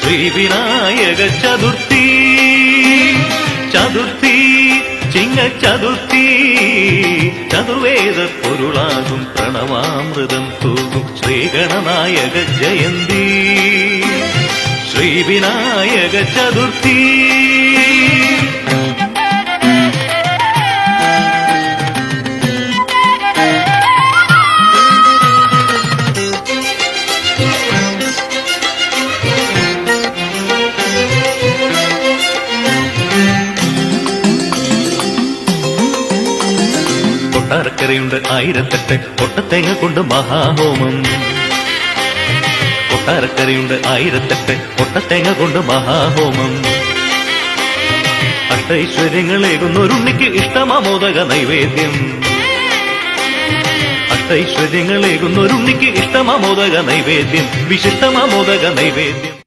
ശ്രീവിനായക ചതുർത്ഥി ചതുർത്ഥി ചിങ്ങച്ചതുർത്ഥി ചതുർവേദ പൊരുളാകും പ്രണവാമൃതം തൂകും ശ്രീഗണനായക ജയന്തി ശ്രീവിനായക ചതുർത്ഥി കൊട്ടാരക്കരയുണ്ട് ആയിരത്തെട്ട് കൊട്ടത്തേങ്ങ കൊണ്ട് മഹാഹോമം കൊട്ടാരക്കരയുണ്ട് ആയിരത്തെട്ട് കൊട്ടത്തേങ്ങ കൊണ്ട് മഹാഹോമം അഷ്ടൈശ്വര്യങ്ങളേകുന്നൊരുണ്ണിക്ക് ഇഷ്ടമാമോദക നൈവേദ്യം അഷ്ടൈശ്വര്യങ്ങളേകുന്നൊരുണ്ണിക്ക് ഇഷ്ടമാമോദക നൈവേദ്യം വിശിഷ്ടമാമോദക നൈവേദ്യം